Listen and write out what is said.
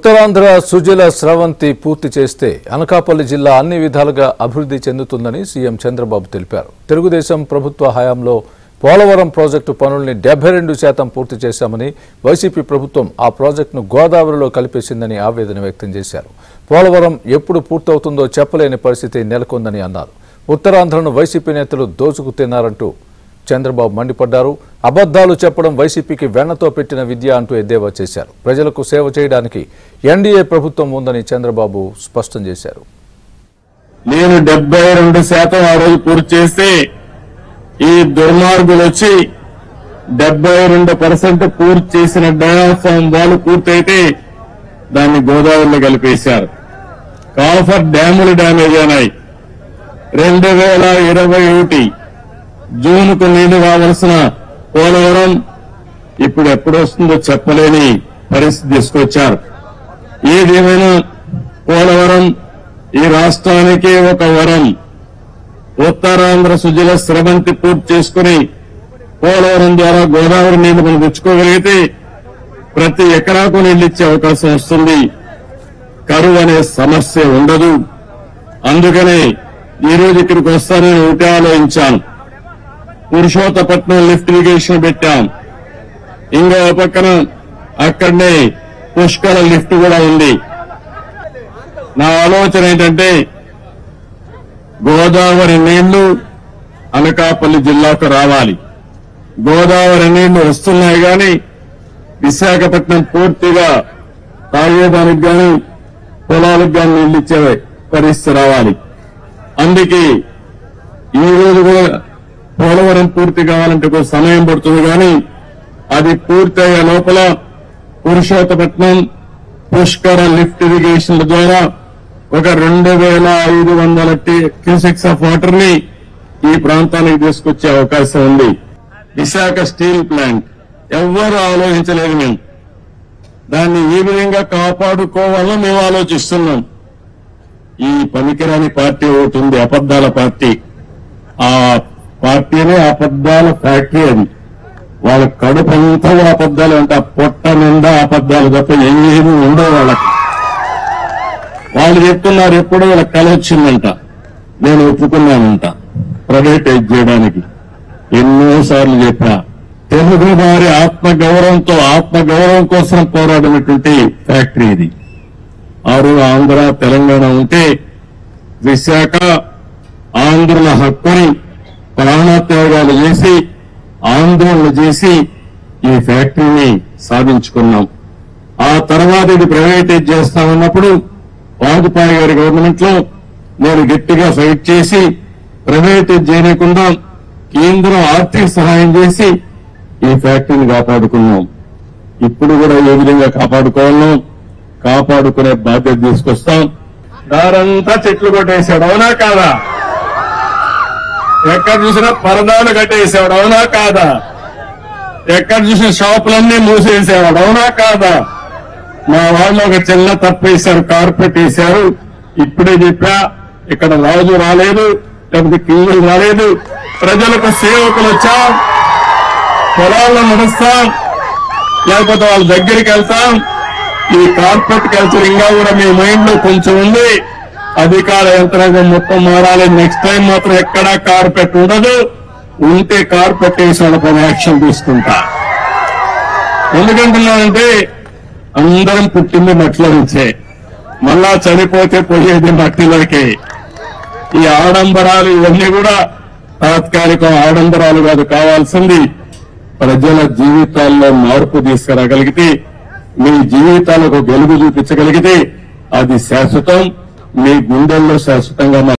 ఉత్తరాంధ్ర సుజల స్రవంతి పూర్తి చేస్తే అనకాపల్లి జిల్లా అన్ని విధాలుగా అభివృద్ధి చెందుతుందని సీఎం చంద్రబాబు తెలిపారు. తెలుగుదేశం ప్రభుత్వ హయాంలో పోలవరం ప్రాజెక్టు పనుల్ని 72% పూర్తి చేశామని, వైసీపీ ప్రభుత్వం ఆ ప్రాజెక్టును గోదావరిలో కలిపేసిందని ఆవేదన వ్యక్తం చేశారు. పోలవరం ఎప్పుడు పూర్తవుతుందో చెప్పలేని పరిస్థితి నెలకొందని అన్నారు. ఉత్తరాంధ్రను వైసీపీ నేతలు దోచుకు తిన్నారంటూ చంద్రబాబు మండిపడ్డారు. అబద్దాలు చెప్పడం వైసీపీకి వెన్నతో పెట్టిన విద్య అంటూ ఎద్దేవా చేశారు. ప్రజలకు సేవ చేయడానికి ఎన్డీఏ ప్రభుత్వం ఉందని చంద్రబాబు స్పష్టం చేశారు. నేను 72% ఆ రోజు పూర్తి చేస్తే ఈ దుర్మార్గులు వచ్చి 72% పూర్తి చేసిన డయాఫామ్ వాళ్ళు పూర్తయితే దాన్ని గోదావరిలో కలిపేశారు. కాఫర్ డ్యాములు డ్యామేజ్ అయినాయి. 2021 జూన్కు నీళ్లు రావాల్సిన పోలవరం ఇప్పుడు ఎప్పుడు వస్తుందో చెప్పలేని పరిస్థితి తీసుకొచ్చారు. ఏదేమైనా పోలవరం ఈ రాష్ట్రానికి ఒక వరం. ఉత్తరాంధ్ర సుజల స్రవంతి పూర్తి చేసుకుని పోలవరం ద్వారా గోదావరి నీళ్లు మనం తెచ్చుకోగలిగితే ప్రతి ఎకరాకు నీళ్లు ఇచ్చే అవకాశం వస్తుంది. కరువు అనే సమస్య ఉండదు. అందుకనే ఈ రోజు ఇక్కడికి వస్తానని ఒకటే ఆలోచించాను. పురుషోత్తపట్నం లిఫ్ట్ ఇరిగేషన్ పెట్టాం. ఇంకో పక్కన అక్కడనే పుష్కర లిఫ్ట్ కూడా ఉంది. నా ఆలోచన ఏంటంటే గోదావరి నీళ్లు అనకాపల్లి జిల్లాకు రావాలి. గోదావరి నీళ్లు వస్తున్నాయి కానీ విశాఖపట్నం పూర్తిగా తాగేదానికి కానీ పొలాలకు కానీ నీళ్లు ఇచ్చే పరిస్థితి రావాలి. అందుకే ఈ రోజు కూడా పోలవరం పూర్తి కావాలంటే కొంచెం సమయం పడుతుంది కానీ అది పూర్తయ్యే లోపల పురుషోత్తపట్నం పుష్కర లిఫ్ట్ ఇరిగేషన్ల ద్వారా ఒక 2500 క్యూసెక్స్ ఆఫ్ వాటర్ ని ఈ ప్రాంతానికి తీసుకొచ్చే అవకాశం ఉంది. విశాఖ స్టీల్ ప్లాంట్ ఎవ్వరూ ఆలోచించలేదు. మేము దాన్ని ఈ విధంగా కాపాడుకోవాలని మేము ఆలోచిస్తున్నాం. ఈ పనికిరాని పార్టీ ఒకటి ఉంది, అబద్దాల పార్టీ. ఆ పార్టీనే అబద్దాల ఫ్యాక్టరీ. అది వాళ్ళ కడుపు అంతా అబద్దాలు అంటే ఆ పొట్ట నిండా అబద్దాలు తప్ప ఏమీ ఉండవు వాళ్ళకి. వాళ్ళు చెప్తున్నారు ఎప్పుడో వాళ్ళ కళ వచ్చిందంట, నేను ఒప్పుకున్నానంట ప్రైవేటైజ్ చేయడానికి. ఎన్నోసార్లు చెప్పా. తెలుగు వారి ఆత్మగౌరవం కోసం పోరాడినటువంటి ఫ్యాక్టరీ ఇది. ఆంధ్ర తెలంగాణ ఉంటే విశాఖ ఆంధ్రుల హక్కుని ప్రాణత్యాగాలు చేసి ఆందోళన చేసి ఈ ఫ్యాక్టరీని సాధించుకున్నాం. ఆ తర్వాత ఇది ప్రైవేటైజ్ చేస్తామన్నప్పుడు వాజ్పేయి గారి గవర్నమెంట్ లో నేను గట్టిగా ఫైట్ చేసి ప్రైవేటైజ్ చేయకుండా కేంద్రం ఆర్థిక సహాయం చేసి ఈ ఫ్యాక్టరీని కాపాడుకున్నాం. ఇప్పుడు కూడా ఏ విధంగా కాపాడుకునే బాధ్యత తీసుకొస్తాం. దారంతా చెట్లు కొట్టేశాడు, అవునా కాదా? ఎక్కడ చూసినా పరదాలు కట్టేసేవాడు, అవునా కాదా? ఎక్కడ చూసిన షాపులన్నీ మూసేసేవాడు, అవునా కాదా? మా వాళ్ళు ఒక చిన్న తప్పు వేశారు, కార్పెట్ వేశారు. ఇప్పుడే చెప్పా, ఇక్కడ రాజు రాలేదు, లేకపోతే కింగులు రాలేదు. ప్రజలకు సేవకులు వచ్చాం, పొలాల్లో నడుస్తాం, లేకపోతే వాళ్ళ దగ్గరికి వెళ్తాం. ఈ కార్పెట్ కల్చర్ ఇంకా కూడా మీ మైండ్ లో కొంచెం ఉంది. అధికార యంత్రాంగం మొత్తం మారాలి. నెక్స్ట్ టైం మాత్రం ఎక్కడా కార్పెట్ ఉండదు. ఉంటే కార్పెట్ వేసి వాళ్ళపై యాక్షన్ తీసుకుంటా. ఎందుకంటున్నానంటే అందరం పుట్టింది మట్టిలో నుంచే, మళ్ళా చనిపోతే పోయేది మట్టిలోకే. ఈ ఆడంబరాలు ఇవన్నీ కూడా తాత్కాలిక ఆడంబరాలు కాదు. కావాల్సింది ప్రజల జీవితాల్లో మార్పు తీసుకురాగలిగితే, మీ జీవితాలకు వెలుగు చూపించగలిగితే అది శాశ్వతం, మీ గుండెల్లో శాశ్వతంగా